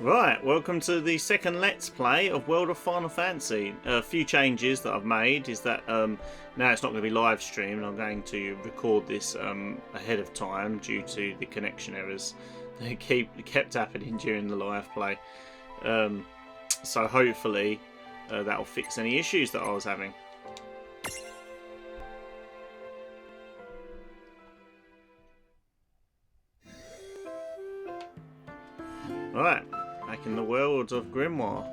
Right, welcome to the second Let's Play of World of Final Fantasy. A few changes that I've made is that now it's not going to be live streamed. I'm going to record this ahead of time due to the connection errors that kept happening during the live play. So hopefully that'll fix any issues that I was having. Right, back in the world of Grimoire.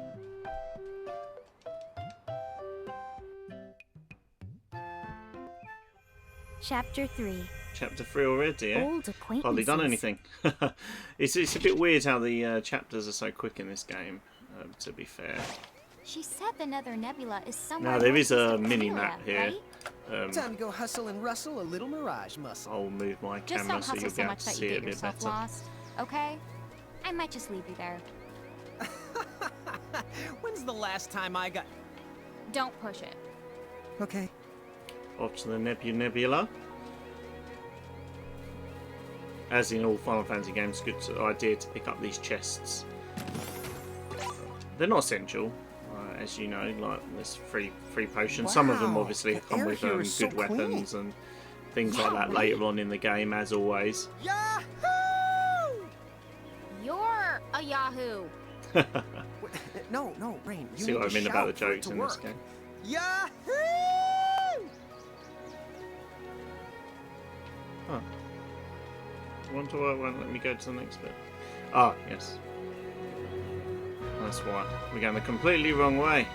Chapter 3. Chapter 3 already, eh? Old acquaintances. Hardly done anything. It's a bit weird how the chapters are so quick in this game, to be fair. She said the Nether Nebula is somewhere. Now, there is a northeast of mini-map Cornelia, here. right? Time to go hustle and rustle a little mirage muscle. I'll move my Just camera don't so hustle you'll so be able much to that see you it a get bit yourself better. lost. Okay? I might just leave you there. When's the last time I got... Don't push it. Okay. Off to the Nebula. As in all Final Fantasy games, good idea to pick up these chests. They're not essential, as you know, like there's free potions. Some of them Wow, obviously the come air with here is so good weapons and things Yeah, like that right? later on in the game, as always. Yahoo! You're a Yahoo! Wait, no, Rain. You See need what I to mean about the shout for it jokes to in this work. game. Yahoo! Huh. I wonder why it won't let me go to the next bit. Ah, yes. That's why. We're going the completely wrong way.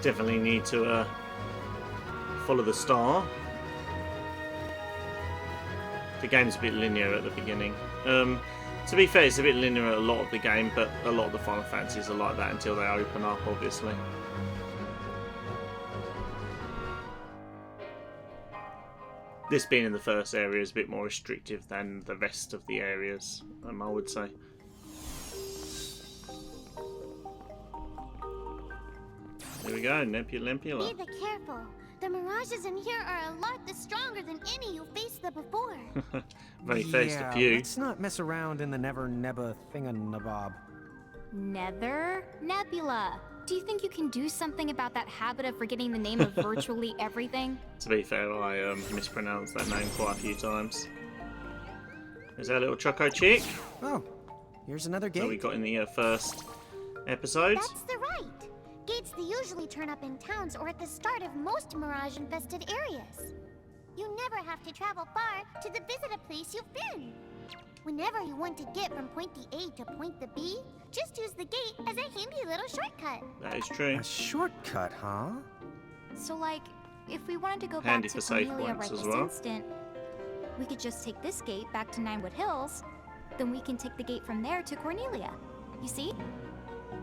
Definitely need to follow the star. The game's a bit linear at the beginning. To be fair, it's a bit linear at a lot of the game, but a lot of the Final Fantasies are like that until they open up, obviously. This being in the first area is a bit more restrictive than the rest of the areas, I would say. There we go, Nebula. Be careful. The mirages in here are a lot stronger than any you faced there before. I've only faced a few. Let's not mess around in the Never Nebba thinganabob. Nether Nebula. Do you think you can do something about that habit of forgetting the name of virtually everything? To be fair, I mispronounced that name quite a few times. There's our little Choco chick Oh, here's another gate. that we got in the first episode. That's the right. Gates they usually turn up in towns or at the start of most mirage-infested areas. You never have to travel far to visit a place you've been. Whenever you want to get from point A to point B, just use the gate as a handy little shortcut. That is true. A shortcut, huh? So, like, if we wanted to go Handy back for to save Cornelia points right as this well. instant, we could just take this gate back to Ninewood Hills, then we can take the gate from there to Cornelia. You see?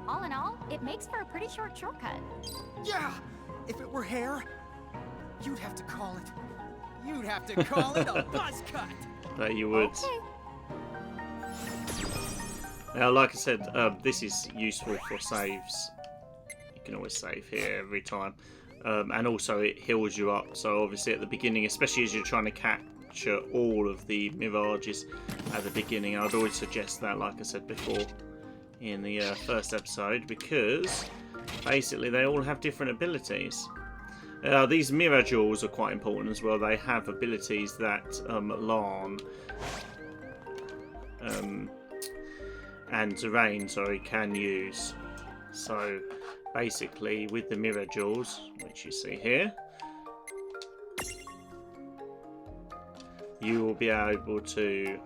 All in all, it makes for a pretty short shortcut. Yeah! If it were hair, you'd have to call it... You'd have to call it a buzz cut! That you would. Okay. Now, like I said, this is useful for saves. You can always save here every time. And also it heals you up. So obviously at the beginning, especially as you're trying to capture all of the mirages at the beginning, I'd always suggest that, like I said before in the first episode, because basically they all have different abilities. These mirror jewels are quite important as well. They have abilities that Lan and Terrain, can use. So basically with the mirror jewels, which you see here, you will be able to,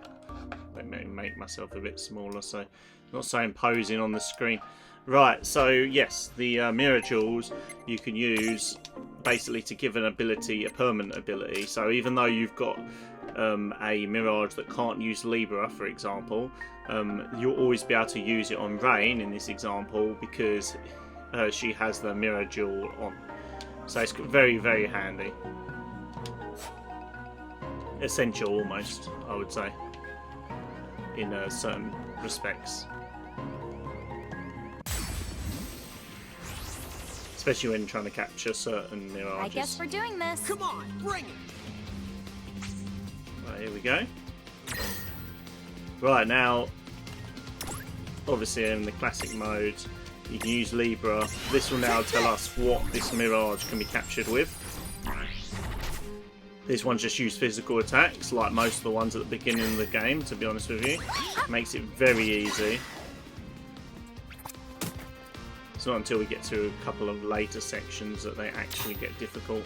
let me make myself a bit smaller so not so imposing on the screen. Right, so yes, the mirror jewels you can use basically to give an ability a permanent ability. So even though you've got a Mirage that can't use Libra, for example, you'll always be able to use it on Rain in this example because she has the mirror jewel on. So it's very, very handy. Essential almost, I would say, in certain respects. Especially when trying to capture certain mirages. I guess we're doing this. Come on, bring it! Right, here we go. Right, now, obviously in the classic mode, you can use Libra. This will now tell us what this Mirage can be captured with. This one just used physical attacks, like most of the ones at the beginning of the game, to be honest with you. Makes it very easy. It's not until we get to a couple of later sections that they actually get difficult.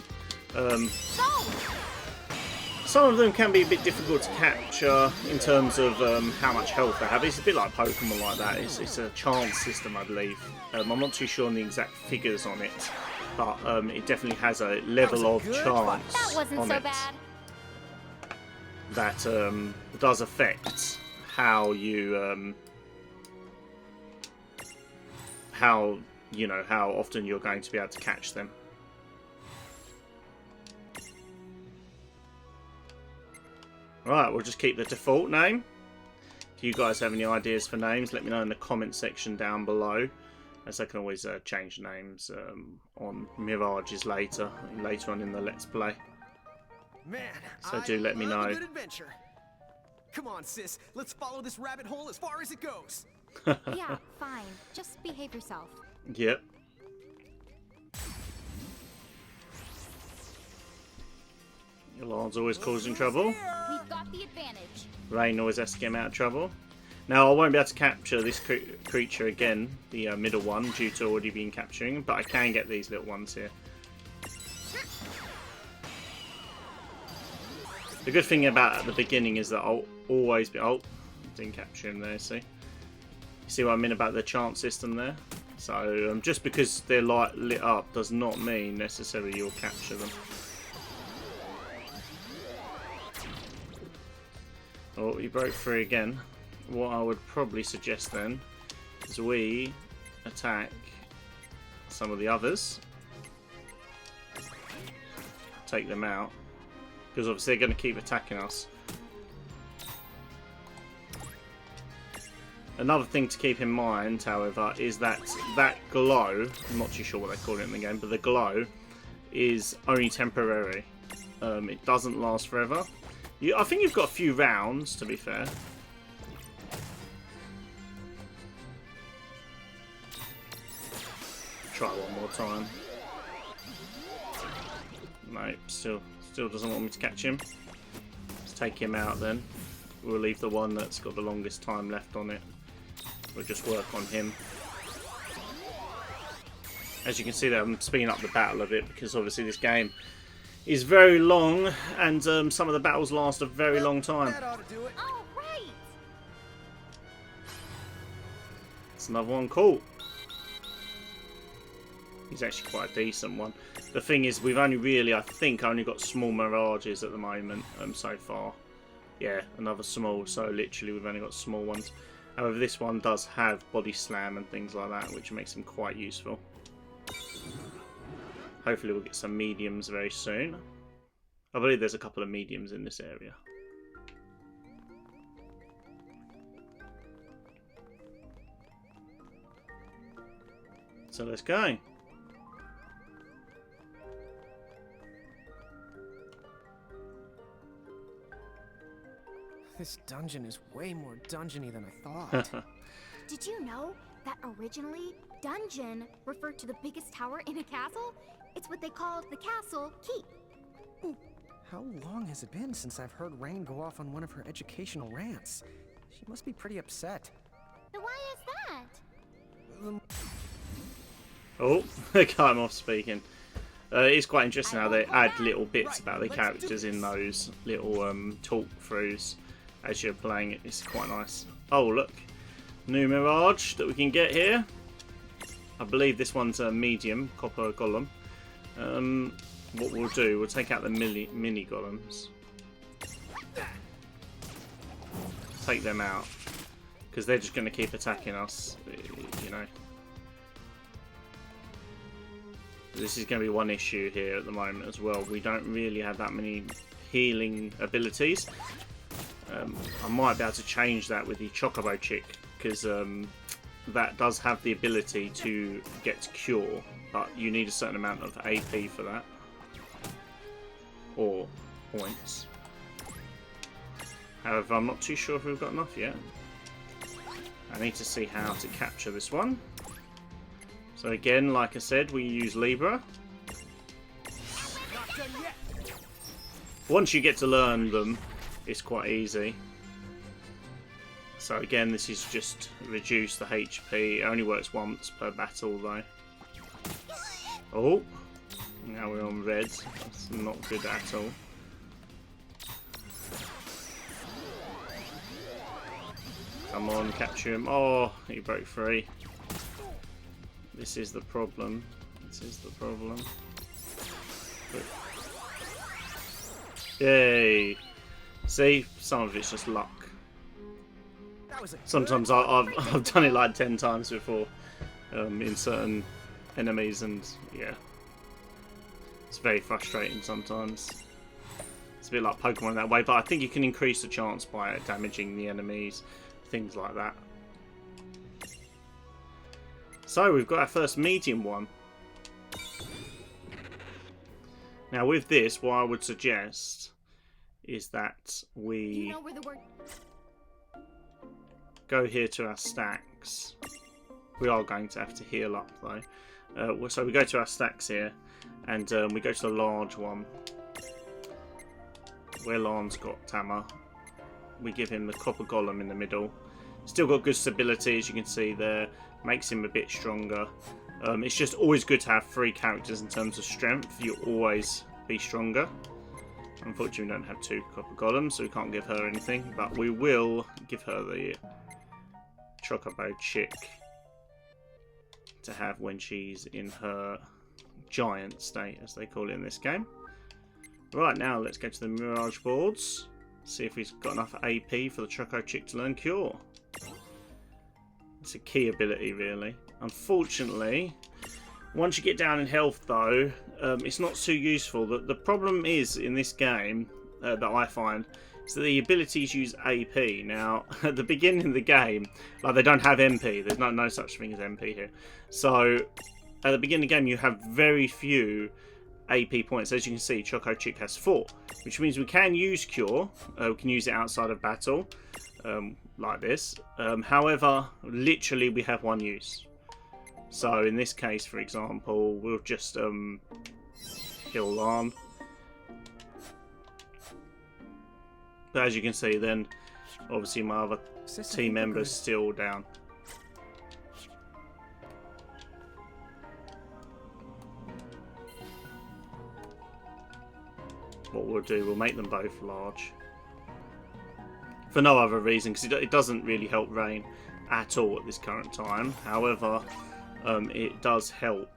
Some of them can be a bit difficult to capture in terms of how much health they have. It's a bit like Pokemon like that. It's a chance system, I believe. I'm not too sure on the exact figures on it, but it definitely has a level of chance That wasn't on so it bad. that does affect how you how often you're going to be able to catch them. Right, we'll just keep the default name. If you guys have any ideas for names, let me know in the comment section down below, as I can always change names on Mirages later on in the Let's Play. Man, So do let me I love know. a good adventure. Come on, sis. Let's follow this rabbit hole as far as it goes. Yeah, fine. Just behave yourself. Yep. Yolan's always causing trouble. We've got the advantage. Rain always has to get him out of trouble. Now, I won't be able to capture this creature again, the middle one, due to already being capturing, but I can get these little ones here. The good thing about at the beginning is that I'll always be... Oh, didn't capture him there, see? You see what I mean about the chance system there? So, just because they're lit up does not mean necessarily you'll capture them. Oh, he broke free again. What I would probably suggest then is we attack some of the others. Take them out. Because obviously they're going to keep attacking us. Another thing to keep in mind, however, is that that glow, I'm not too sure what they call it in the game, but the glow is only temporary. It doesn't last forever. I think you've got a few rounds, to be fair. Try one more time. Nope, still doesn't want me to catch him. Let's take him out then. We'll leave the one that's got the longest time left on it. We'll just work on him. As you can see there, I'm speeding up the battle of it because obviously this game is very long, and some of the battles last a very long time. That ought to do it. Oh, right! It's another one caught. He's actually quite a decent one. The thing is, we've only really, I think, only got small Mirages at the moment so far. Yeah, another small, so literally we've only got small ones. However, this one does have body slam and things like that, which makes him quite useful. Hopefully we'll get some mediums very soon. I believe there's a couple of mediums in this area. So let's go. This dungeon is way more dungeony than I thought. Did you know that originally dungeon referred to the biggest tower in a castle? It's what they called the castle keep. How long has it been since I've heard Rain go off on one of her educational rants? She must be pretty upset. But why is that? Oh, I got him off speaking. It's quite interesting how they add little bits about the characters in those little talk throughs as you're playing it. It's quite nice. Oh, look. New Mirage that we can get here. I believe this one's a medium, Copper Golem. What we'll do, we'll take out the mini golems. Take them out. Because they're just going to keep attacking us, you know. This is going to be one issue here at the moment as well. We don't really have that many healing abilities. I might be able to change that with the Chocobo Chick, because that does have the ability to get Cure, but you need a certain amount of AP for that. Or points. However, I'm not too sure if we've got enough yet. I need to see how to capture this one. So again, like I said, we use Libra. Not done yet. Once you get to learn them, it's quite easy. So again, this is just reduce the HP. It only works once per battle though. Oh, now we're on red. That's not good at all. Come on, capture him. Oh, he broke free. This is the problem. This is the problem. Yay! See, some of it's just luck. That was a Sometimes I've done it like 10 times before in certain enemies, and yeah, it's very frustrating sometimes. It's a bit like Pokemon in that way, but I think you can increase the chance by damaging the enemies, things like that. So we've got our first medium one. Now with this, what I would suggest is that we You know where the word go here to our stacks. We are going to have to heal up though. So we go to our stacks here, and we go to the large one where Lan's got Tama. We give him the copper golem in the middle. Still got good stability, as you can see there. Makes him a bit stronger. It's just always good to have 3 characters in terms of strength. You'll always be stronger. Unfortunately, we don't have 2 copper golems, so we can't give her anything. But we will give her the Chocobo Chick to have when she's in her giant state, as they call it in this game. Right, now let's go to the Mirage boards. See if he's got enough AP for the Choco Chick to learn Cure. It's a key ability, really. Unfortunately, once you get down in health, though, it's not too useful. The problem is, in this game, that I find, is that the abilities use AP. Now, at the beginning of the game, like, they don't have MP. There's no such thing as MP here. So, at the beginning of the game, you have very few AP points. As you can see, Choco Chick has 4, which means we can use Cure. We can use it outside of battle, like this. However, literally we have 1 use. So in this case, for example, we'll just heal Lan. But as you can see, then obviously my other team member's still down. What we'll do, we'll make them both large. For no other reason, because it doesn't really help Rain at all at this current time. However, it does help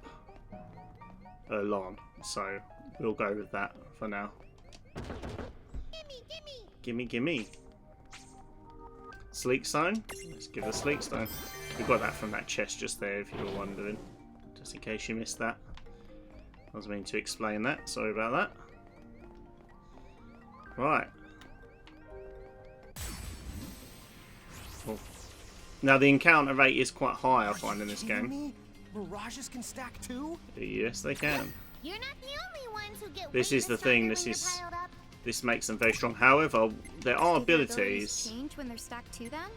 Lan. So we'll go with that for now. Gimme, gimme. Sleek Stone? Let's give her Sleek Stone. We got that from that chest just there, if you were wondering. Just in case you missed that. I was meaning to explain that. Sorry about that. Right. Cool. Now the encounter rate is quite high, I find, in this game. Mirages can stack too? Yes, they can. You're not the only ones who get This way is the stronger thing. when This you're is piled up. this makes them very strong. However, there are do their abilities. change when they're stacked too then?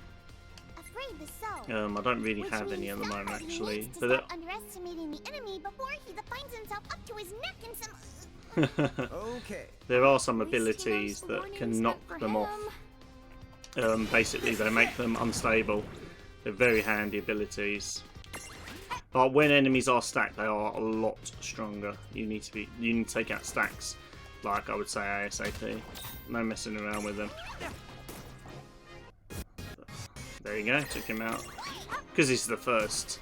Afraid so. I don't really Which have any at means the moment, somebody actually. needs to But stop underestimating the enemy before he finds himself up to his neck in some. Okay. there are some At least he knows abilities the that warning's can meant knock for them off. him. Basically, they make them unstable. They're very handy abilities. But when enemies are stacked, they are a lot stronger. You need to take out stacks, like I would say ASAP. No messing around with them. There you go, took him out. Because this is the first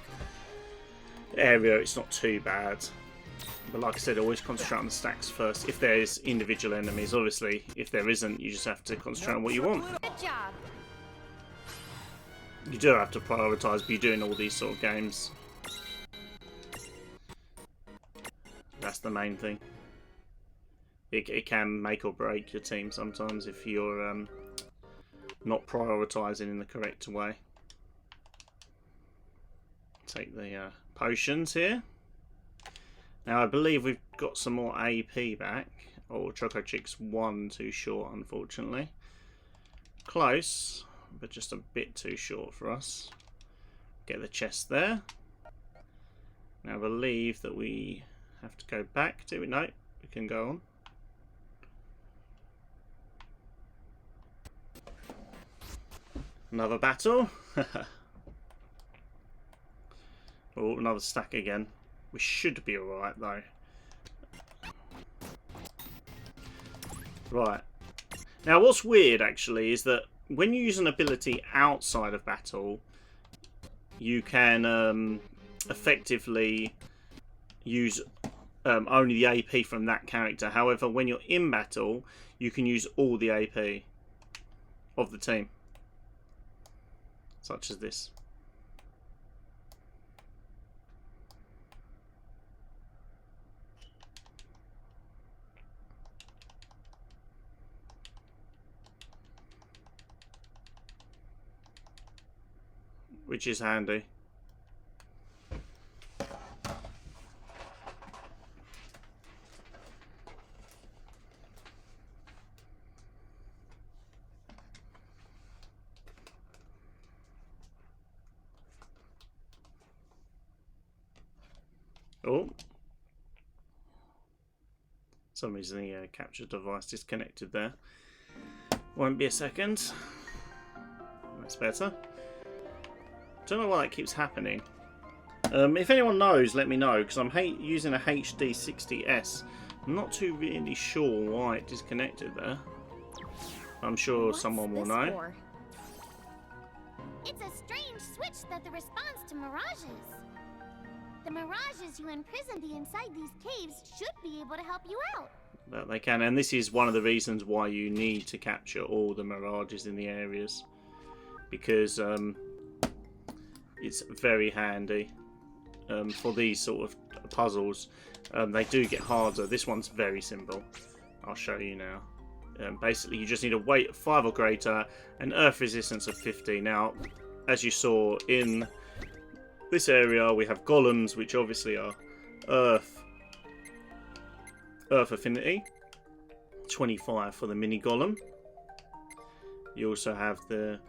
area, it's not too bad. But like I said, always concentrate on the stacks first. If there's individual enemies, obviously, if there isn't, you just have to concentrate on what you want. Good job. You do have to prioritise, but you're doing all these sort of games. That's the main thing. It can make or break your team sometimes if you're not prioritising in the correct way. Take the potions here. Now I believe we've got some more AP back. Oh, Choco Chick's 1 too short, unfortunately. close, but just a bit too short for us. Get the chest there. Now I believe that we have to go back to it. No, we can go on. Another battle. Oh, another stack again. We should be alright though. Right. Now what's weird actually is that when you use an ability outside of battle, you can effectively use only the AP from that character. However, when you're in battle, you can use all the AP of the team. Such as this. Which is handy. Oh. For some reason the capture device disconnected there. Won't be a second. That's better. Don't know why that keeps happening. If anyone knows, let me know, because I'm using a HD60S. I'm not too really sure why it disconnected there. I'm sure someone will know. For? It's a strange switch that the response to mirages. The mirages you imprisoned inside these caves should be able to help you out. That they can, and this is one of the reasons why you need to capture all the mirages in the areas, because it's very handy for these sort of puzzles. They do get harder. This one's very simple. I'll show you now. Basically, you just need a weight of 5 or greater and earth resistance of 50. Now, as you saw in this area, we have golems, which obviously are earth affinity. 25 for the mini golem. You also have the...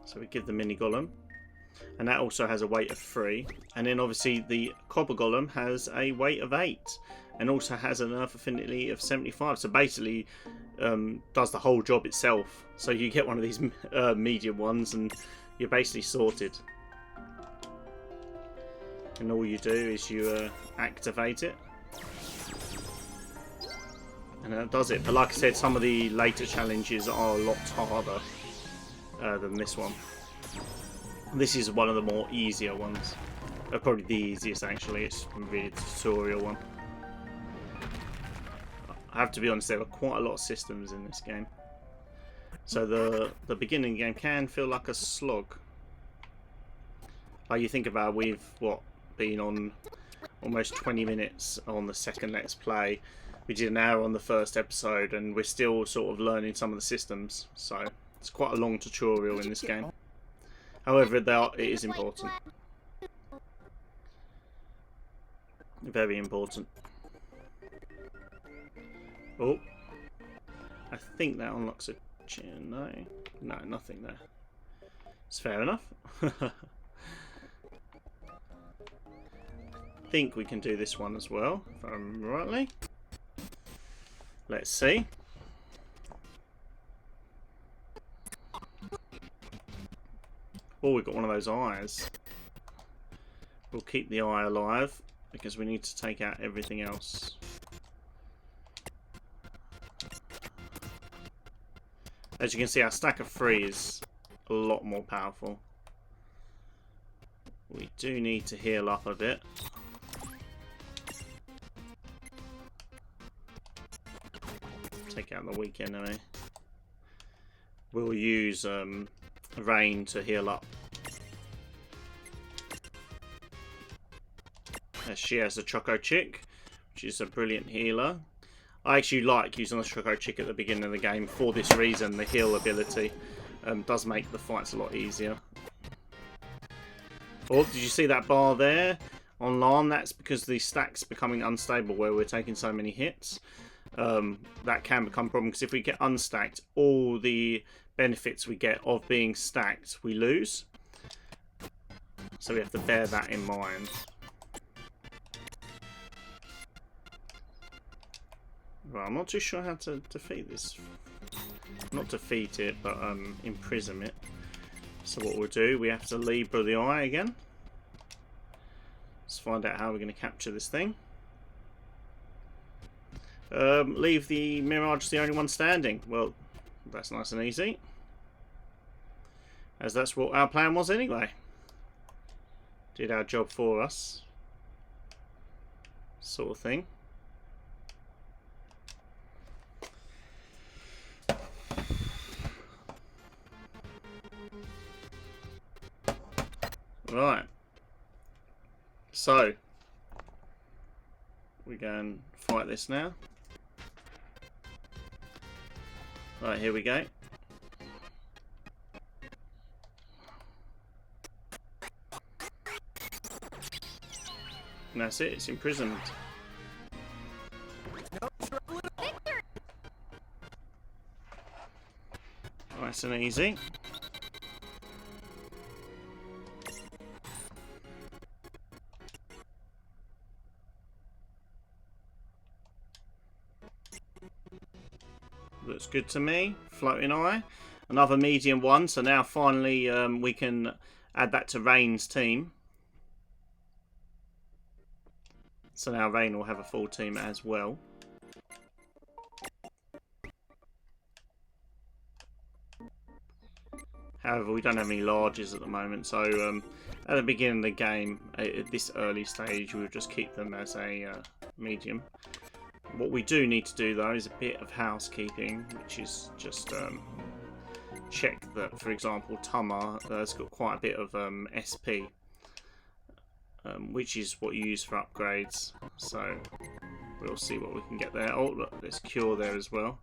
So we give the mini golem, and that also has a weight of 3. And then obviously the copper golem has a weight of 8, and also has an earth affinity of 75. So basically, does the whole job itself. So you get one of these medium ones, and you're basically sorted. And all you do is you activate it, and that does it. But like I said, some of the later challenges are a lot harder than this one. This is one of the more easier ones. Probably the easiest actually. It's really a tutorial one. I have to be honest, there are quite a lot of systems in this game. So the beginning game can feel like a slog. Like you think about, we've been on almost 20 minutes on the second Let's Play. We did an hour on the first episode, and we're still sort of learning some of the systems. So it's quite a long tutorial in this game. However, it is important. Very important. Oh, I think that unlocks a chair. No, nothing there. It's fair enough. I think we can do this one as well, if I remember rightly. Let's see. Oh, we've got one of those eyes. We'll keep the eye alive because we need to take out everything else. As you can see, our stack of 3 is a lot more powerful. We do need to heal up a bit. Take out the weak enemy. We'll use Rain to heal up. She has a Choco Chick, which is a brilliant healer. I actually like using the Choco Chick at the beginning of the game for this reason. The heal ability does make the fights a lot easier. Oh, did you see that bar there on Larn? That's because the stack's becoming unstable where we're taking so many hits. that can become a problem, because if we get unstacked, all the benefits we get of being stacked we lose. So we have to bear that in mind. Right, I'm not too sure how to defeat this. Not defeat it, but imprison it. So what we'll do, we have to Libra the Eye again. Let's find out how we're going to capture this thing. Leave the Mirage the only one standing. Well, that's nice and easy, as that's what our plan was anyway. Did our job for us, sort of thing. Right, so we go and fight this now. Right, here we go. And that's it, it's imprisoned. Nice and easy. Looks good to me. Floating Eye. Another medium one. So now finally we can add that to Rain's team. So now Rain will have a full team as well. However, we don't have any larges at the moment. So at the beginning of the game, at this early stage, we'll just keep them as a medium. What we do need to do though is a bit of housekeeping, which is just check that, for example, Tama has got quite a bit of SP, which is what you use for upgrades. So we'll see what we can get there. Oh look, there's Cure there as well.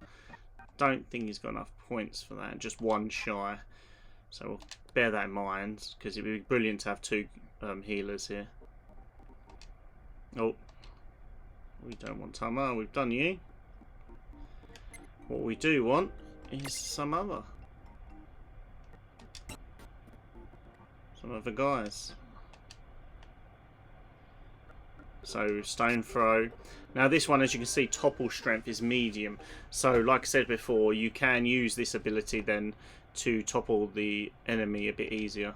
Don't think he's got enough points for that, just one shy. So we'll bear that in mind, because it'd be brilliant to have two healers here. Oh. We don't want Tama, we've done you. What we do want is some other guys. So Stone Throw. Now this one, as you can see, topple strength is medium. So like I said before, you can use this ability then to topple the enemy a bit easier.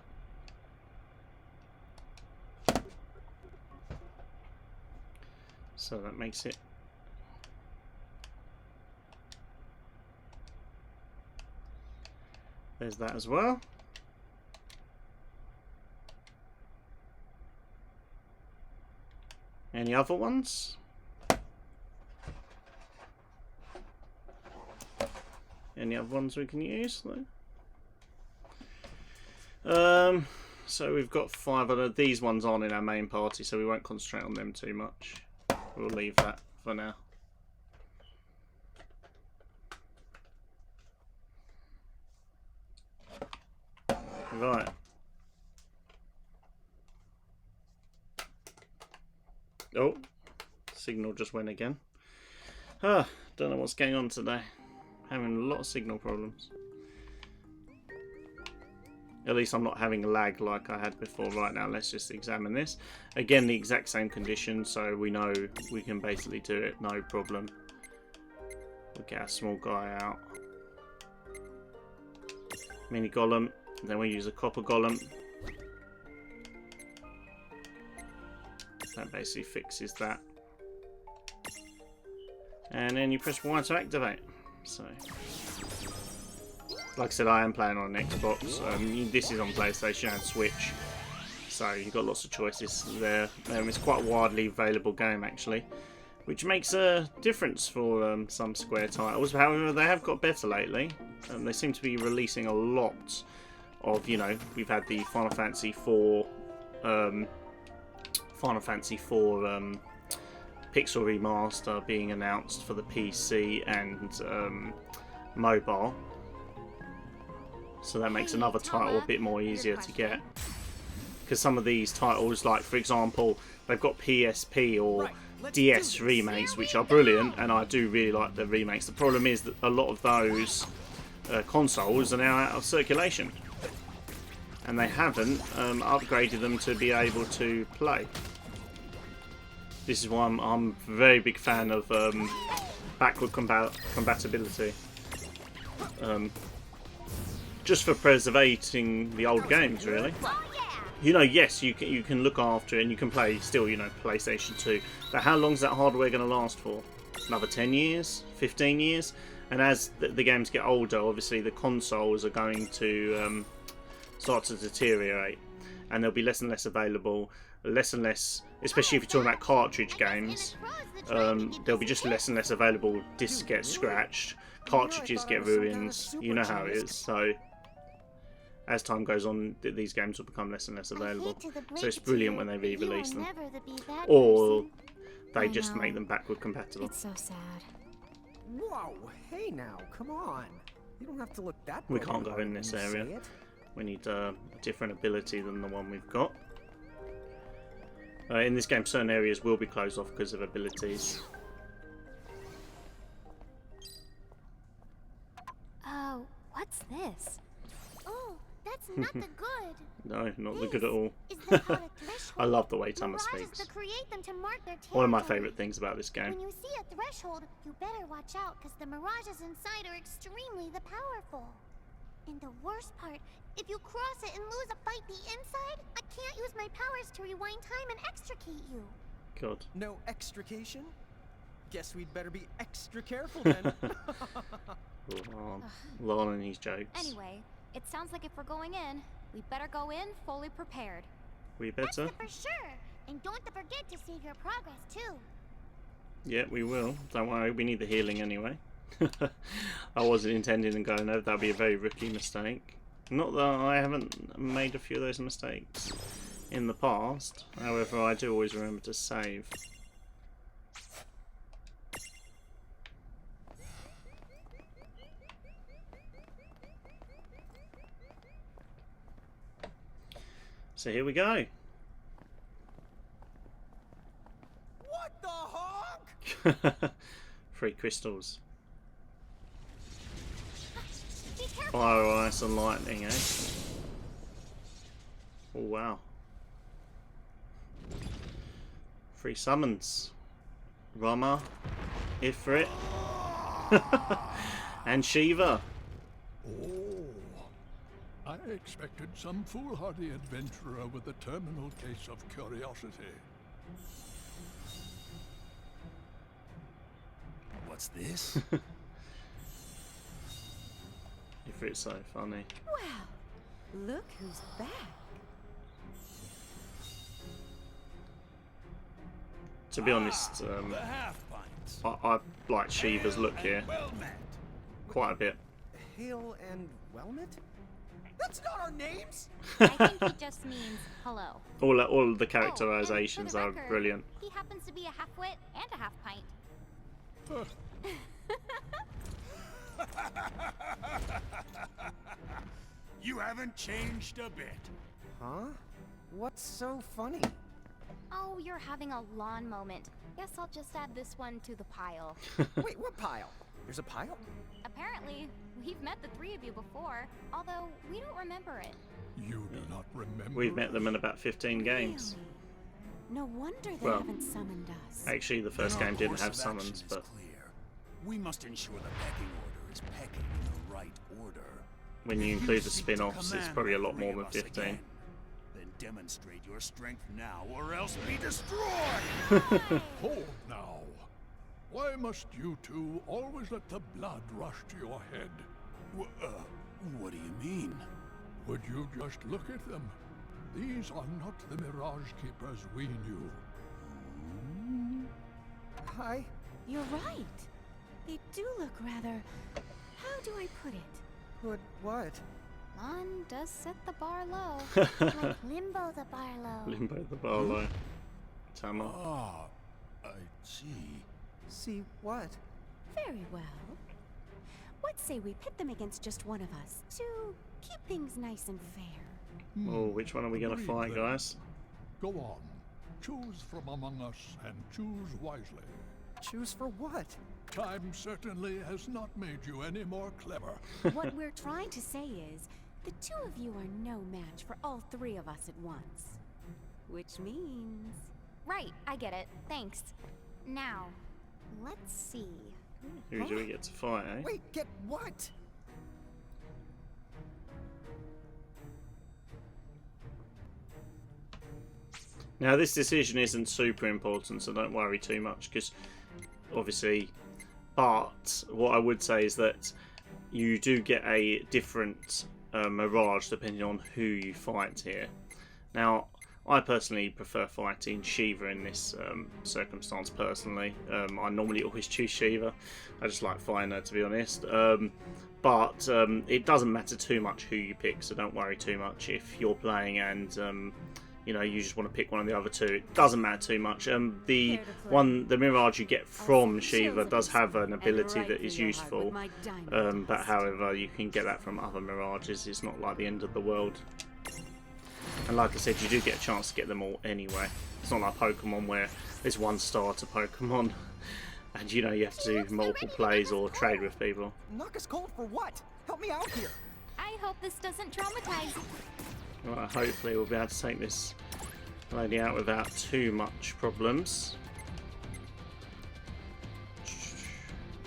So that makes it there's that as well. Any other ones? Any other ones we can use though? So we've got 5 of these ones on in our main party, so we won't concentrate on them too much. We'll leave that for now. Right. Oh, signal just went again. Don't know what's going on today. Having a lot of signal problems. At least I'm not having a lag like I had before. Right, now let's just examine this. Again, the exact same conditions, so we know we can basically do it, no problem. We'll get our small guy out. Mini golem, then we use a copper golem. That basically fixes that. And then you press Y to activate. So, like I said, I am playing on an Xbox. This is on PlayStation and Switch, so you've got lots of choices there. It's quite a widely available game actually, which makes a difference for some Square titles. However, they have got better lately. They seem to be releasing a lot of, you know, we've had the Final Fantasy IV Pixel Remaster being announced for the PC and mobile. So that makes another title a bit more easier to get. Because some of these titles, like for example, they've got PSP or Let's do DS this. remakes, which are brilliant, and I do really like the remakes. The problem is that a lot of those consoles are now out of circulation, and they haven't upgraded them to be able to play. This is why I'm a very big fan of backward compatibility. Just for preserving the old games, really. Oh yeah! You know, yes, you can look after it and you can play still, you know, PlayStation 2. But how long's that hardware going to last for? Another 10 years? 15 years? And as the games get older, obviously the consoles are going to start to deteriorate. And there'll be less and less available, less and less, especially if you're talking about cartridge games. There'll be just less and less available. Discs get scratched, cartridges get ruined. You know how it is. So as time goes on, these games will become less and less available. So it's brilliant when they re-release them, or they just make them backward compatible. It's so sad. Whoa, hey now, come on. You don't have to look that We can't go broken-hearted in when this you say area. it. We need a different ability than the one we've got. In this game, certain areas will be closed off because of abilities. Oh, what's this? Oh, that's not the good. No, not the good at all. Is that called a threshold? I love the way Tama Mirages speaks. that create them to mark their One of my territory. favourite things about this game. When you see a threshold, you better watch out because the mirages inside are extremely powerful. And the worst part, if you cross it and lose a fight the inside, I can't use my powers to rewind time and extricate you. God. No extrication? Guess we'd better be extra careful then. Lol and his jokes. Anyway, it sounds like if we're going in, we better go in fully prepared. We That's better? for sure. And don't forget to save your progress too. Yeah, we will. Don't worry, we need the healing anyway. I wasn't intending on going over. That'd be a very rookie mistake. Not that I haven't made a few of those mistakes in the past. However, I do always remember to save. So here we go. What the honk? 3 crystals. Be careful. Fire, ice, and lightning, eh? Oh, wow. 3 summons. Rama, Ifrit, and Shiva. Oh, I expected some foolhardy adventurer with a terminal case of curiosity. What's this? Ifrit's so funny. Well, look who's back. To be honest, The half pints. I like Shiva's look here Well met. quite a bit. Hale and Wellmet? That's not our names! I think he just means hello. All of the Oh, and for characterizations the are record, brilliant. He happens to be a half-wit and a half-pint. You haven't changed a bit. Huh? What's so funny? Oh, you're having a lawn moment. Guess I'll just add this one to the pile. Wait, what pile? There's a pile? Apparently, we've met the 3 of you before, although we don't remember it. You do not remember. We've met them in about 15 games. No wonder they Well, haven't summoned us. Actually, the first Our game didn't course have of summons, action is but clear. We must ensure the pecking order is pecking in the right order. when you If include the seek to spin-offs, it's command probably a the lot more three than of us 15. again, then demonstrate your strength now, or else be destroyed. Hold now. Why must you two always let the blood rush to your head? What do you mean? Would you just look at them? These are not the Mirage Keepers we knew. Hi. You're right. They do look rather... How do I put it? Put what? Lon does set the bar low. Like Limbo the Barlow. Limbo the Barlow. Tama. Ah, I see. See what? Very well. What say we pit them against just one of us to keep things nice and fair? Oh, which one are we going to Agreed fight, then. guys? Go on. choose from among us and choose wisely. Choose for what? Time certainly has not made you any more clever. What we're trying to say is, the two of you are no match for all three of us at once. Which means... Right, I get it. Thanks. Now, let's see. Who do we get to fight, eh? Wait, get what? Now this decision isn't super important, so don't worry too much, because obviously, but what I would say is that you do get a different Mirage depending on who you fight here. Now, I personally prefer fighting Shiva in this circumstance personally. I normally always choose Shiva. I just like fighting her, to be honest. But it doesn't matter too much who you pick, so don't worry too much if you're playing and you know, you just want to pick one of the other two. It doesn't matter too much. The Mirage you get from Shiva does have an ability that is useful, but however, you can get that from other Mirages. It's not like the end of the world. And like I said, you do get a chance to get them all anyway. It's not like Pokemon where there's one starter Pokemon, and you know you have to do multiple plays or trade with people. Knock us cold for what? Help me out here. I hope this doesn't traumatize. Right, hopefully we'll be able to take this lady out without too much problems.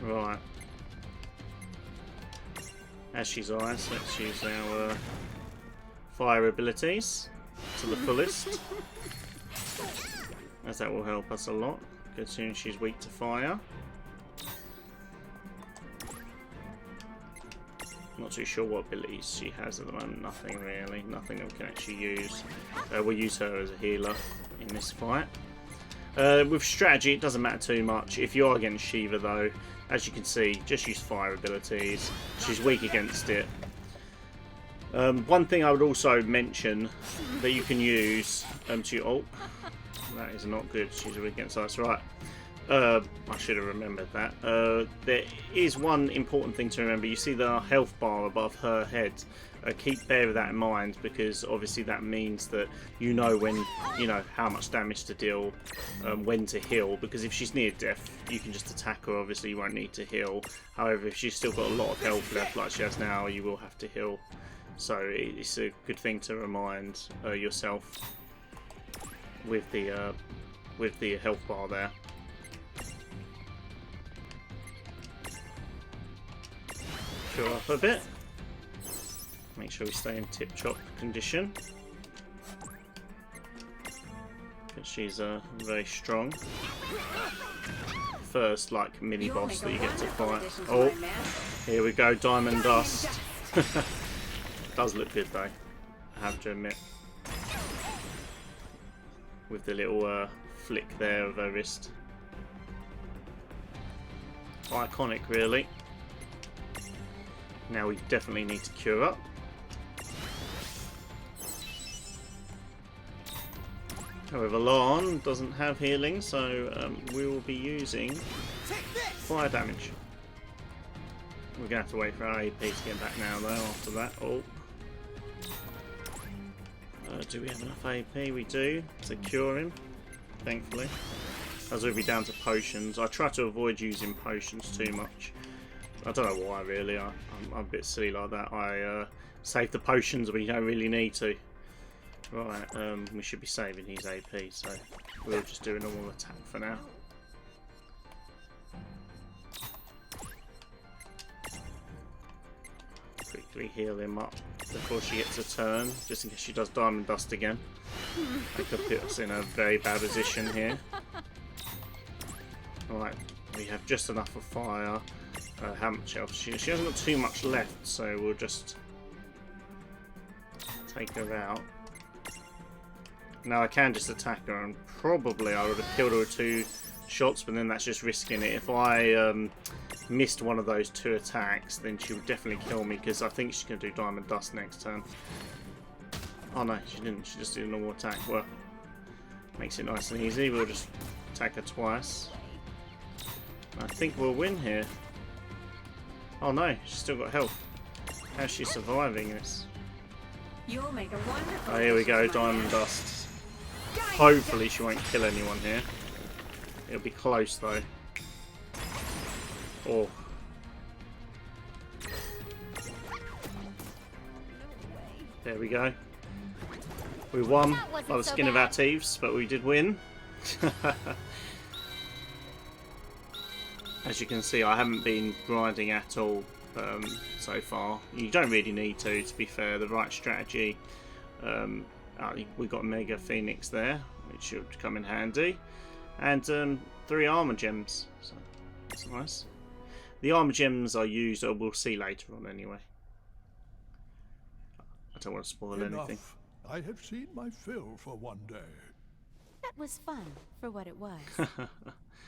Right. As she's ice, let's use our fire abilities to the fullest, as that will help us a lot, considering she's weak to fire. Not too sure what abilities she has at the moment. Nothing really. Nothing that we can actually use. We'll use her as a healer in this fight. With strategy, it doesn't matter too much. If you are against Shiva, though, as you can see, just use fire abilities. She's weak against it. One thing I would also mention that you can use to... Oh, that is not good. She's weak against ice. Right. I should have remembered that. There is one important thing to remember. You see the health bar above her head. Keep bear with that in mind, because obviously that means that you know when, you know, how much damage to deal, when to heal. Because if she's near death, you can just attack her. Obviously, you won't need to heal. However, if she's still got a lot of health left, like she has now, you will have to heal. So it's a good thing to remind yourself with the health bar there. Fill up a bit. Make sure we stay in tip-top condition. Because she's very strong. First, like, mini-boss that you get to fight. Oh, here we go, Diamond Dust. Does look good though, I have to admit. With the little flick there of her wrist. Iconic, really. Now we definitely need to cure up. However, Lon doesn't have healing, so we will be using fire damage. We're going to have to wait for our AP to get back now, though, after that. Oh. Do we have enough AP? We do, to cure him, thankfully. As we'll be down to potions. I try to avoid using potions too much. I don't know why, really. I'm a bit silly like that. I save the potions when you don't really need to. Right, we should be saving his AP, so we'll just do a normal attack for now. Quickly heal him up before she gets a turn, just in case she does Diamond Dust again. That could put us in a very bad position here. Right, we have just enough of fire. How much health? She hasn't got too much left, so we'll just take her out. Now I can just attack her, and probably I would have killed her with 2 shots, but then that's just risking it. If I missed one of those 2 attacks, then she would definitely kill me, because I think she's going to do Diamond Dust next turn. Oh no, she didn't. She just did a normal attack. Well, makes it nice and easy. We'll just attack her twice. I think we'll win here. Oh no, she's still got health. How's she surviving this? You'll make a wonderful Oh, here we go, addition to my Diamond house. Dust. Hopefully she won't kill anyone here. It'll be close though. Oh. There we go. We won That wasn't by the so skin of our bad. teeth, but we did win. As you can see, I haven't been grinding at all so far. You don't really need to be fair. The right strategy. We got Mega Phoenix there, which should come in handy, and 3 armor gems. So that's nice. The armor gems are used, or we'll see later on anyway. I don't want to spoil anything. Enough. I have seen my fill for one day. That was fun, for what it was.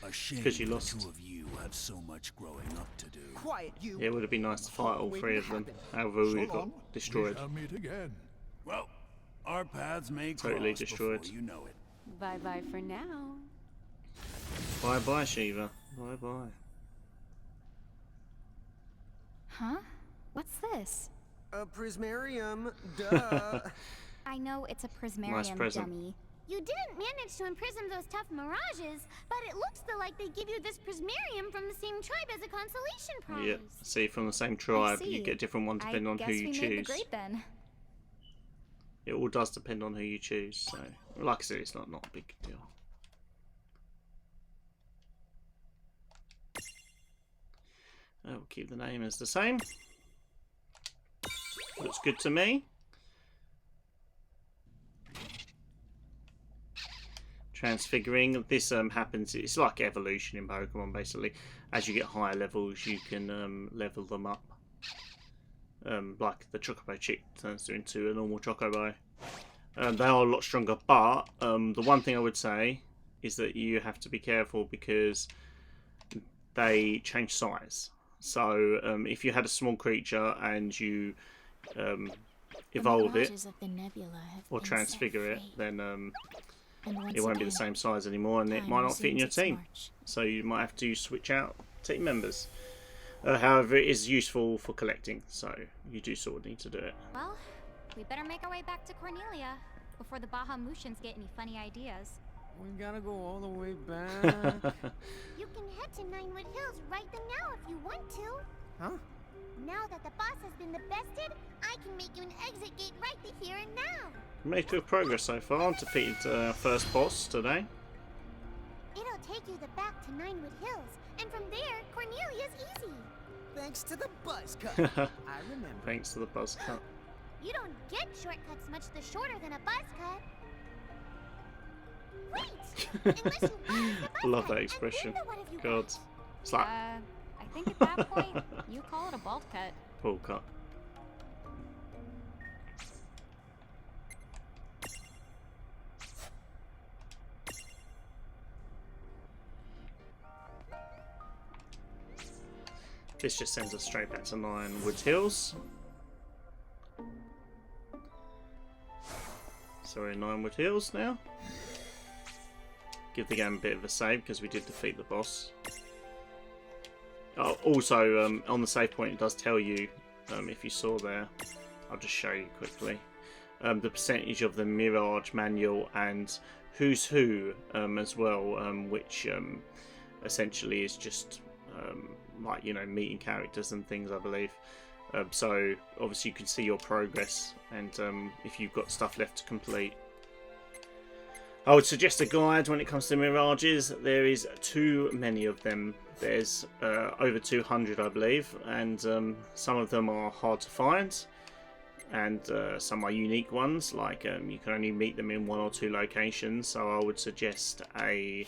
A shame 'Cause you the lost. 2 of you have so much growing up to do. Quiet, you. It would have been nice to fight all 3 of them. However, So we got long. destroyed. We shall meet again. Well, our paths may Totally cross destroyed. before you know it. Bye-bye for now. Bye bye, Shiva. Bye bye. Huh? What's this? A prismarium. Duh. I know it's a prismarium, present. dummy. You didn't manage to imprison those tough mirages, but it looks like they give you this prismarium from the same tribe as a consolation prize. Yeah. See, from the same tribe, you see. get a different one depending I on guess who you we made the choose. grade then. It all does depend on who you choose. So, like I said, it's not a big deal. We'll keep the name as the same. Looks good to me. Transfiguring. This happens. It's like evolution in Pokemon, basically. As you get higher levels, you can level them up. Like the Chocobo chick turns into a normal Chocobo. They are a lot stronger, but the one thing I would say is that you have to be careful because they change size. So if you had a small creature and you evolve it or transfigure it, then it won't be the same size anymore, and it might not fit in your team. So you might have to switch out team members. However, it is useful for collecting, so you do sort of need to do it. Well, we better make our way back to Cornelia before the Bahamutians get any funny ideas. We gotta go all the way back. You can head to Ninewood Hills right now if you want to. Huh? Now that the boss has been bested, I can make you an exit gate right here and now. Made good progress so far. Defeated our first boss today. It'll take you back to Ninewood Hills, and from there, Cornelia's easy. Thanks to the buzz cut. I remember. Thanks to the buzz cut. You don't get shortcuts much shorter than a buzz cut. Wait! Unless you buy the buzz Love cut, that and expression. then what have you God. got? It's like I think at that point, you call it a bald cut. ball cut. This just sends us straight back to Ninewood Hills. So we're in Ninewood Hills now. Give the game a bit of a save because we did defeat the boss. Oh, also, on the save point it does tell you, if you saw there, I'll just show you quickly, the percentage of the Mirage manual and Who's Who as well, which essentially is just like, you know, meeting characters and things, I believe. So obviously you can see your progress and if you've got stuff left to complete. I would suggest a guide when it comes to Mirages. There is too many of them. There's over 200, I believe, and some of them are hard to find, and some are unique ones, like you can only meet them in 1 or 2 locations, so I would suggest a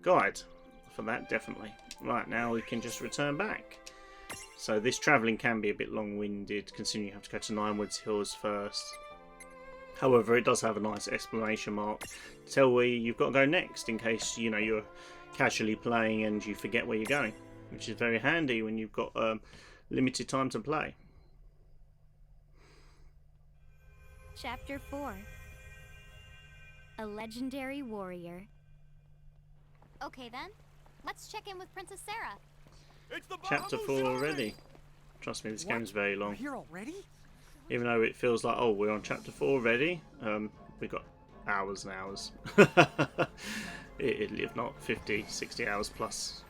guide for that, definitely. Right, now we can just return back. So this travelling can be a bit long-winded, considering you have to go to Ninewood Hills first. However, it does have a nice exclamation mark to tell where you've got to go next, in case, you know, you're casually playing and you forget where you're going, which is very handy when you've got limited time to play. Chapter 4. A legendary warrior. Okay then, let's check in with Princess Sarah. It's the Chapter 4 already. Trust me, this What? game's very We're long. here already? Even though it feels like, oh, we're on chapter 4 already, we've got hours and hours. If not 50, 60 hours plus.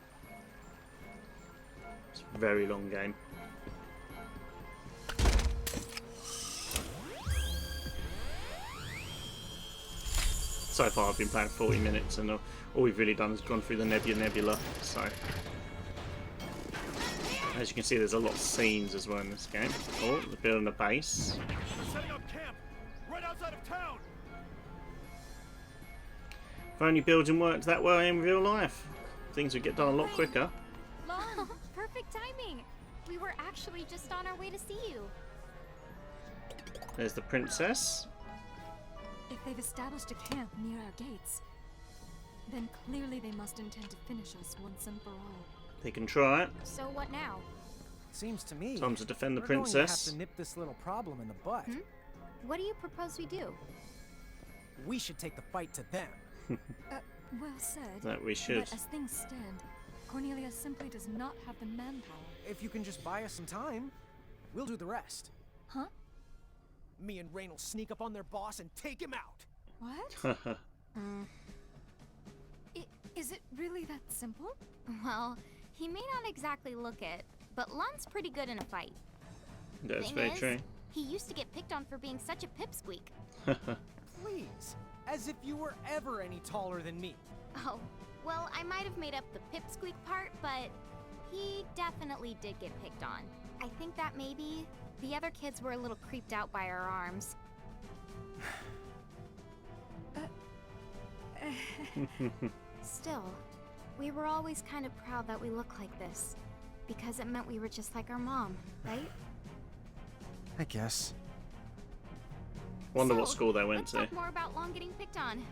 It's a very long game. So far I've been playing 40 minutes and all we've really done is gone through the Nebula, so as you can see there's a lot of scenes as well in this game. Oh, they're building a base. We're setting up camp right outside of town. If only building worked that way in real life, things would get done a lot quicker. Lon, perfect timing. We were actually just on our way to see you. There's the princess. If they've established a camp near our gates, then clearly they must intend to finish us once and for all. They can try it. So what now? Seems to me Time to defend the we're going to princess. have to nip this little problem in the bud. What do you propose we do? We should take the fight to them. Well said. That we should. But as things stand, Cornelia simply does not have the manpower. If you can just buy us some time, we'll do the rest. Huh? Me and Rain will sneak up on their boss and take him out. What? Is it really that simple? Well, he may not exactly look it, but Lon's pretty good in a fight. That's Thing very is, true. He used to get picked on for being such a pipsqueak. Please, as if you were ever any taller than me. Oh, well, I might have made up the pipsqueak part, but he definitely did get picked on. I think that maybe the other kids were a little creeped out by our arms. Still, we were always kind of proud that we look like this, because it meant we were just like our mom, right? I guess. Wonder what So, school they went let's to. talk more about Lon getting picked on.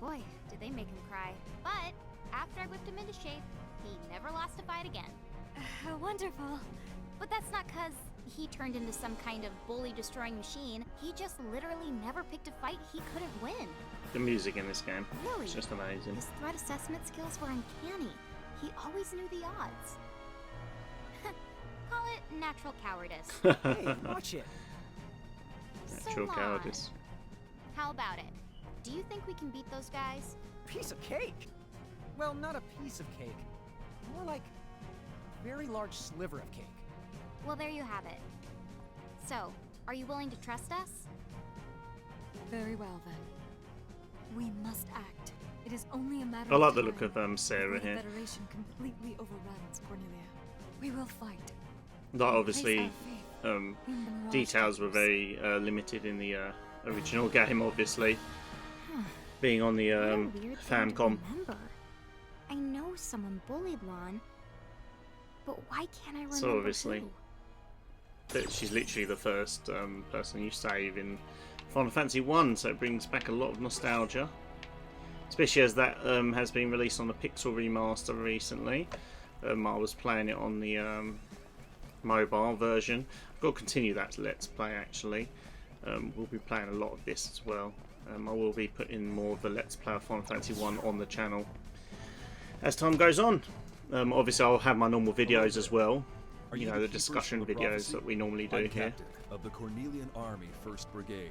Boy, did they make him cry. But after I whipped him into shape, he never lost a fight again. Wonderful. But that's not because he turned into some kind of bully-destroying machine. He just literally never picked a fight he couldn't win. The music in this game, Really? it's just amazing. His threat assessment skills were uncanny. He always knew the odds. Call it natural cowardice. Hey, watch it. Natural Lon, cowardice. How about it? Do you think we can beat those guys? Piece of cake. Well, not a piece of cake. More like a very large sliver of cake. Well, there you have it. So, are you willing to trust us? Very well then. We must act. It is only a matter I of like the time look of Sarah before here. the Federation completely overruns Cornelia. We will fight. Like obviously, Place our faith in the Mirage details were Keepers. very limited in the original game, obviously. Being on the What a weird thing to Famicom. remember. I know someone bullied Lon, but why can't I remember So obviously, who? that she's literally the first person you save in Final Fantasy 1, so it brings back a lot of nostalgia. Especially as that has been released on the Pixel remaster recently. I was playing it on the mobile version. I've got to continue that Let's Play actually. We'll be playing a lot of this as well. I will be putting more of the Let's Play of Final Fantasy 1 on the channel as time goes on. Obviously I'll have my normal videos as well. Are You know, the the keepers discussion from the videos prophecy? that we normally do I'm here. captain of the Cornelian Army, 1st Brigade.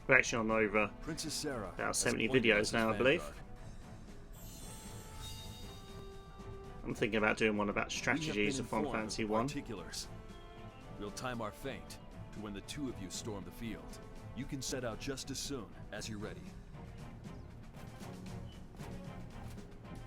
We're actually on over Princess Sarah. about has 70 appointed us videos as now, I believe. vanguard. I'm thinking about doing one about We have strategies been of Final informed Fantasy of 1. particulars. We'll time our feint to when the two of you storm the field. You can set out just as soon as you're ready.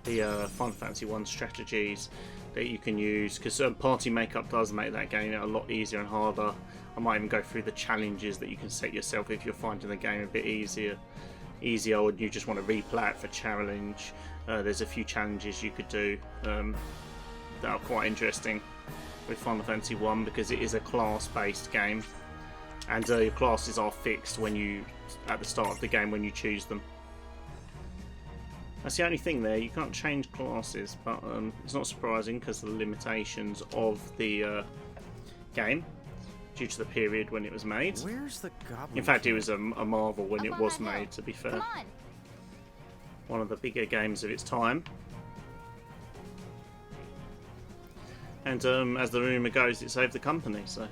The Final Fantasy 1 strategies that you can use, because party makeup does make that game a lot easier and harder. I might even go through the challenges that you can set yourself if you're finding the game a bit easier or you just want to replay it for challenge. There's a few challenges you could do that are quite interesting with Final Fantasy 1 because it is a class-based game, and your classes are fixed when you at the start of the game when you choose them. That's the only thing there, you can't change classes, but it's not surprising because of the limitations of the game due to the period when it was made. Where's the goblin? In fact, it was a marvel when Up it on was that hill. made, to be fair. Come on. One of the bigger games of its time. And as the rumour goes, it saved the company, so...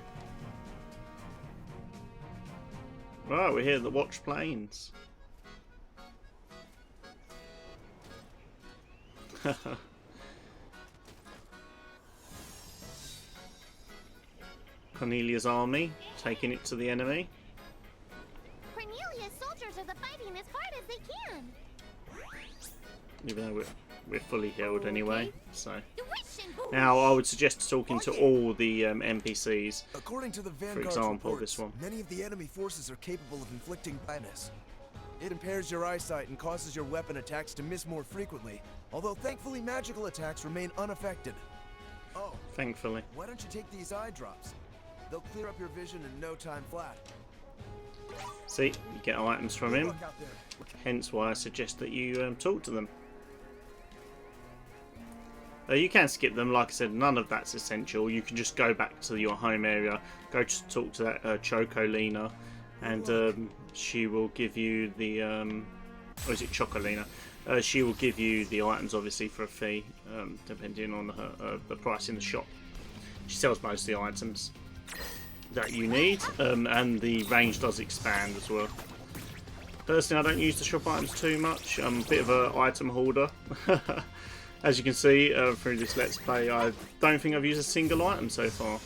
Right, we're here at the Watch Plains. Cornelia's army taking it to the enemy. Cornelia's soldiers are the fighting as hard as they can. Even though we're fully healed anyway, so. Tuition boost. Now I would suggest talking to all the NPCs. According to the For Vanguard's example, reports, this one. many of the enemy forces are capable of inflicting blindness. It impairs your eyesight and causes your weapon attacks to miss more frequently, although thankfully magical attacks remain unaffected. Oh, Thankfully. why don't you take these eye drops? They'll clear up your vision in no time flat. See, you get items from Good him. luck out there. Hence why I suggest that you talk to them. You can skip them, like I said, none of that's essential. You can just go back to your home area, go to talk to that Chocolina, and she will give you the, or is it Chocolina? She will give you the items, obviously, for a fee, depending on her, the price in the shop. She sells most of the items that you need, and the range does expand as well. Personally, I don't use the shop items too much. I'm a bit of an item hoarder. As you can see through this Let's Play, I don't think I've used a single item so far.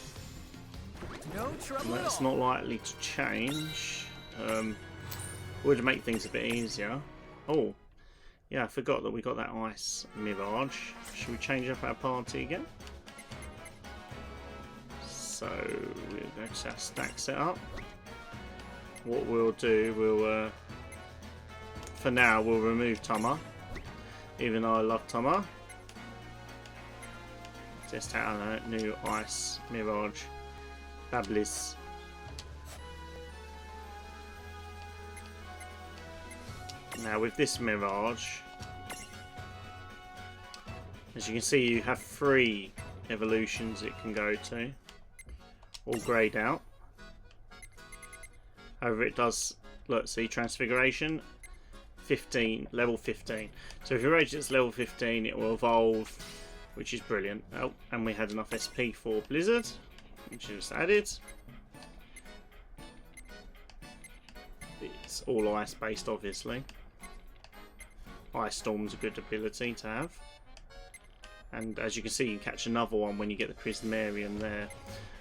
No trouble at That's all. not likely to change. Would make things a bit easier. Oh, yeah, I forgot that we got that ice mirage. Should we change up our party again? So we'll go to our stack setup. What we'll do, we'll for now we'll remove Tama, even though I love Tama. Test out a new ice mirage, Bablis. Now with this mirage, as you can see, you have 3 evolutions it can go to, all greyed out. However, it does, look, see, transfiguration 15, level 15. So if you rage it's level 15, it will evolve, which is brilliant. Oh, and we had enough SP for Blizzard, which is added. It's all ice based, obviously. Ice Storm's a good ability to have. And as you can see, you can catch another one when you get the Prismarium there.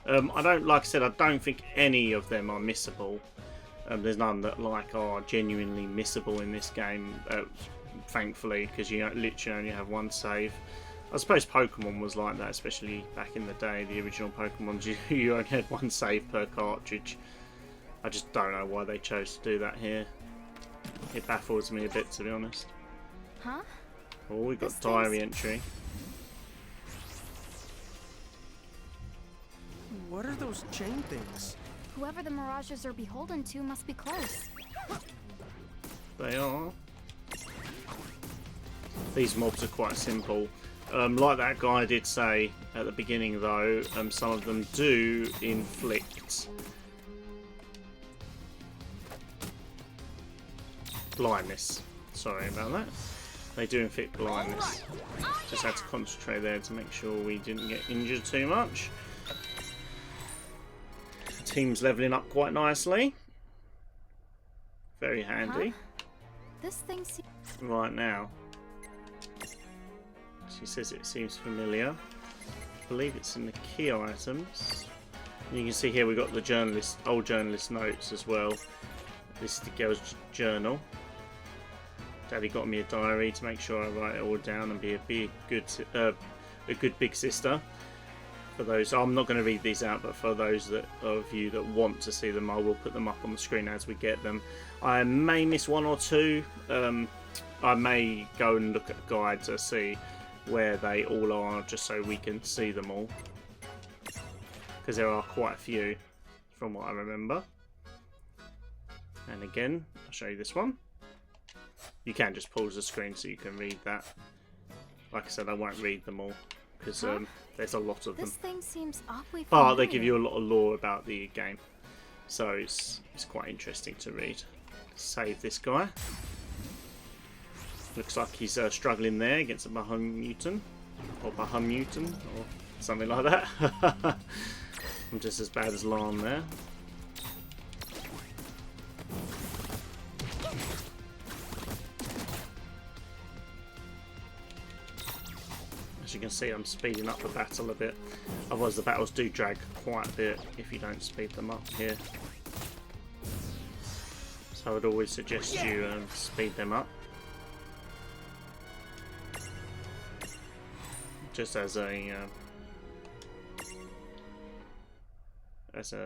I don't, like I said, I don't think any of them are missable. There's none that are genuinely missable in this game, thankfully, because you literally only have one save. I suppose Pokemon was like that, especially back in the day. The original Pokemon, you only had one save per cartridge. I just don't know why they chose to do that here. It baffles me a bit, to be honest. Huh? Oh, we got This diary entry. What are those chain things? Whoever the Mirages are beholden to must be close. They are. These mobs are quite simple. Like that guy did say at the beginning, though, some of them do inflict blindness. Sorry about that. They do inflict blindness. Just had to concentrate there to make sure we didn't get injured too much. The team's leveling up quite nicely. Very handy. This thing seems... Right now. She says it seems familiar. I believe it's in the key items. You can see here we've got the journalist, old journalist notes as well. This is the girl's journal. Daddy got me a diary to make sure I write it all down and be a good big sister. For those, I'm not going to read these out, but for those of you that want to see them, I will put them up on the screen as we get them. I may miss one or two. I may go and look at a guide to see where they all are, just so we can see them all, because there are quite a few from what I remember. And again, I'll show you this one. You can just pause the screen so you can read that. Like I said, I won't read them all because there's a lot of them. This thing seems awfully But familiar. they give you a lot of lore about the game, so it's quite interesting to read. Save this guy. Looks like he's struggling there against a Bahamut, or Bahamut, or something like that. I'm just as bad as Lan there. you can see, I'm speeding up the battle a bit. Otherwise the battles do drag quite a bit if you don't speed them up here. So I would always suggest you speed them up. Just as a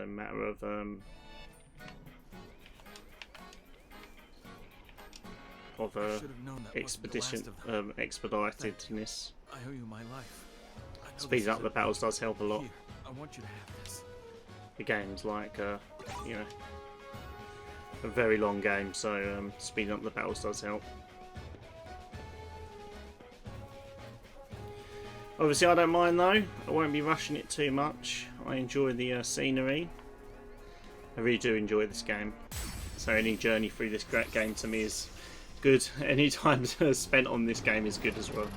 matter of expeditedness. I owe you my life. Speeding up the battles does help a lot. Here, I want you to have this. The game's like you know, a very long game, so speeding up the battles does help. Obviously I don't mind though, I won't be rushing it too much. I enjoy the scenery. I really do enjoy this game. So any journey through this great game to me is good. Any time spent on this game is good as well.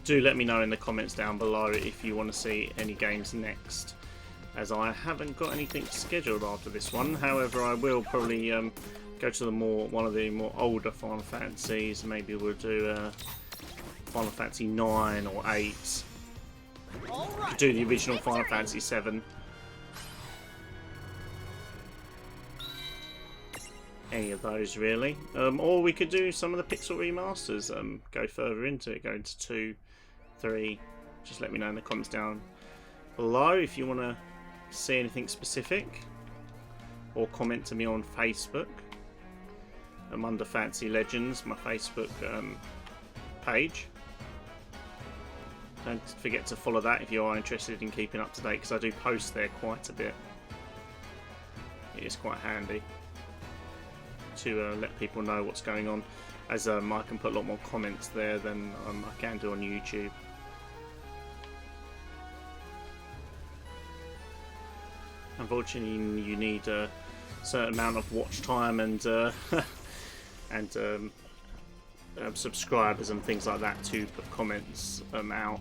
Do let me know in the comments down below if you want to see any games next, as I haven't got anything scheduled after this one. However, I will probably go to the one of the more older Final Fantasies. Maybe we'll do Final Fantasy 9 or 8. Right. Do the original Final Fantasy 7. Any of those really. Or we could do some of the Pixel remasters. Go further into it. Go into 2, 3. Just let me know in the comments down below if you want to see anything specific, or comment to me on Facebook. I'm under Fantasy Legends, my Facebook page. Don't forget to follow that if you are interested in keeping up to date, because I do post there quite a bit. It is quite handy to let people know what's going on, as I can put a lot more comments there than I can do on YouTube. Unfortunately, you need a certain amount of watch time and subscribers and things like that to put comments out.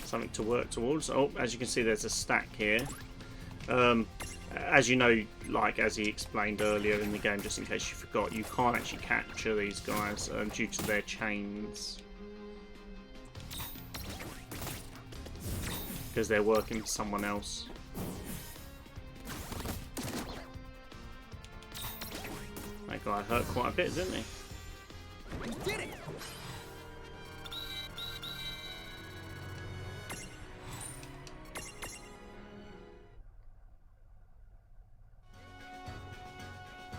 Something to work towards. Oh, as you can see, there's a stack here. As you know, like as he explained earlier in the game, just in case you forgot, you can't actually capture these guys due to their chains, because they're working for someone else. That guy hurt quite a bit, didn't he? We did it!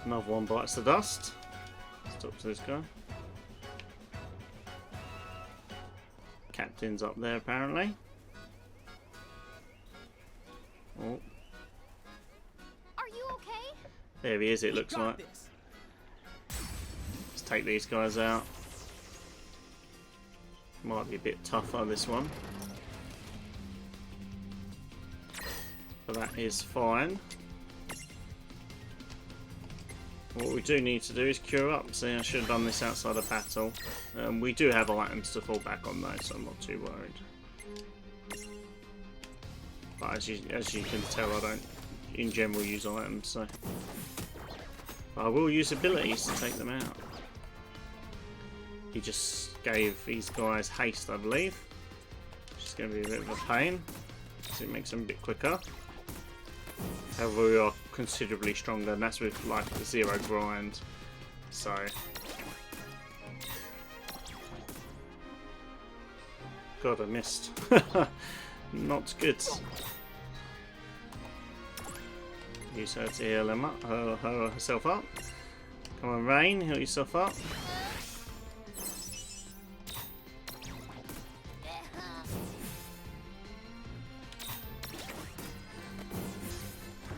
Another one bites the dust. Let's talk to this guy. Captain's up there apparently. Oh. Are you okay? There he is, it looks like. Let's take these guys out. Might be a bit tougher, this one. But that is fine. What we do need to do is cure up. See, I should have done this outside of battle. We do have items to fall back on though, so I'm not too worried. But as you can tell, I don't in general use items, so I will use abilities to take them out. He just gave these guys haste, I believe, which is going to be a bit of a pain, so it makes them a bit quicker. However, we are considerably stronger, and that's with like the 0 grind. So God, I missed. Not good. Use her to heal him up, herself up. Come on, Rain, heal yourself up.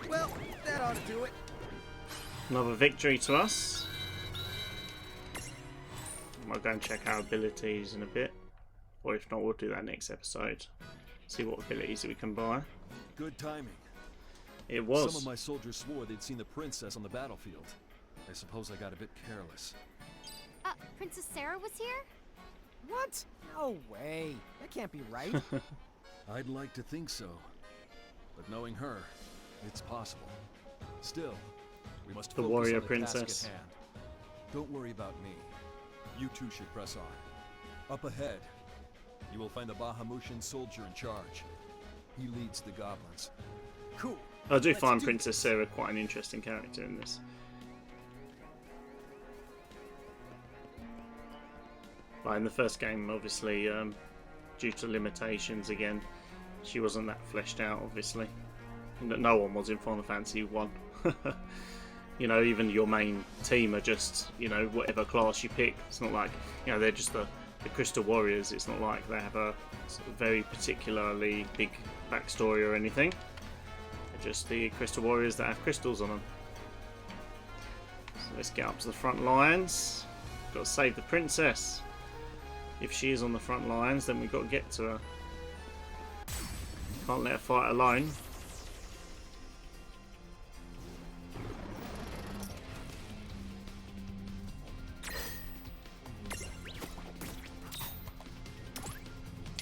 Well, that ought to do it. Another victory to us. I'll go and check our abilities in a bit, or if not, we'll do that next episode. See what abilities we can buy. Good timing. It was. Some of my soldiers swore they'd seen the princess on the battlefield. I suppose I got a bit careless. Princess Sarah was here? What? No way. That can't be right. I'd like to think so. But knowing her, it's possible. Still, You must The focus warrior on the task princess. at hand. Don't worry about me. You two should press on. Up ahead, you will find the Bahamutian soldier in charge. He leads the goblins. Cool. I do Let's find do Princess Sarah quite an interesting character in this. Like in the first game, obviously, due to limitations again, she wasn't that fleshed out, obviously. No one was in Final Fantasy 1. You know, even your main team are just, you know, whatever class you pick. It's not like, you know, they're just the Crystal Warriors. It's not like they have a sort of very particularly big backstory or anything. They're just the Crystal Warriors that have crystals on them. So let's get up to the front lines. Got to save the princess. If she is on the front lines, then we've got to get to her. Can't let her fight alone.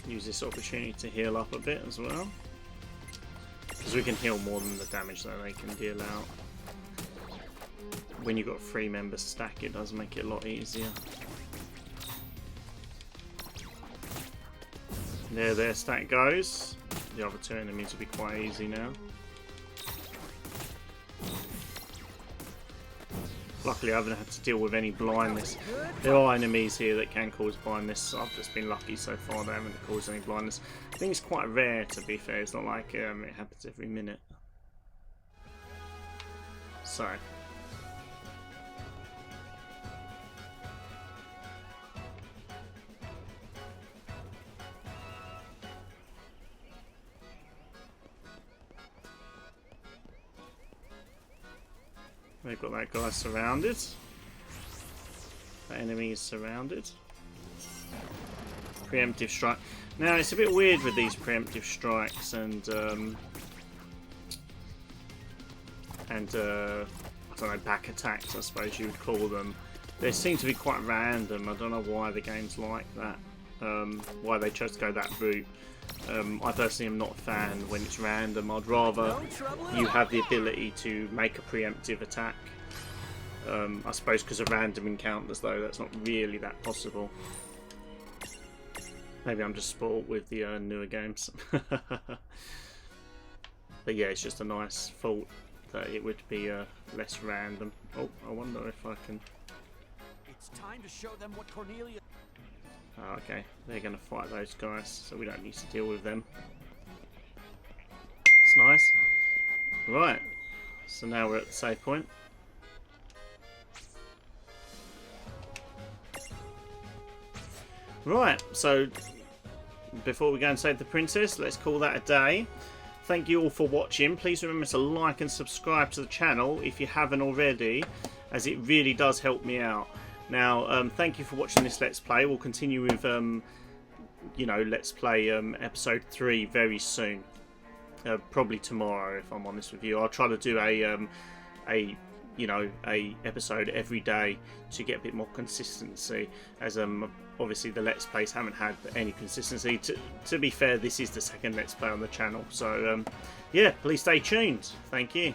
Use this opportunity to heal up a bit as well, because we can heal more than the damage that they can deal out. When you've got 3 members stack, it does make it a lot easier. There their stack goes. The other 2 enemies will be quite easy now. Luckily I haven't had to deal with any blindness. There are enemies here that can cause blindness. I've just been lucky so far they haven't caused any blindness. I think it's quite rare, to be fair. It's not like it happens every minute. So. They've got that guy surrounded. The enemy is surrounded. Preemptive strike. Now it's a bit weird with these preemptive strikes and I don't know, back attacks, I suppose you would call them. They seem to be quite random. I don't know why the game's like that. Why they chose to go that route. I personally am not a fan when it's random. I'd rather you have the ability to make a preemptive attack. I suppose because of random encounters, though, that's not really that possible. Maybe I'm just spoiled with the newer games. But yeah, it's just a nice thought that it would be less random. Oh, I wonder if I can... It's time to show them what Cornelia... Oh, okay, they're going to fight those guys, so we don't need to deal with them. It's nice. Right, so now we're at the save point. Right, so before we go and save the princess, let's call that a day. Thank you all for watching. Please remember to like and subscribe to the channel if you haven't already, as it really does help me out. Now, thank you for watching this Let's Play. We'll continue with, you know, Let's Play episode 3 very soon. Probably tomorrow, if I'm honest with you. I'll try to do a episode every day to get a bit more consistency, as obviously the Let's Plays haven't had any consistency. To be fair, this is the second Let's Play on the channel, so yeah, please stay tuned. Thank you.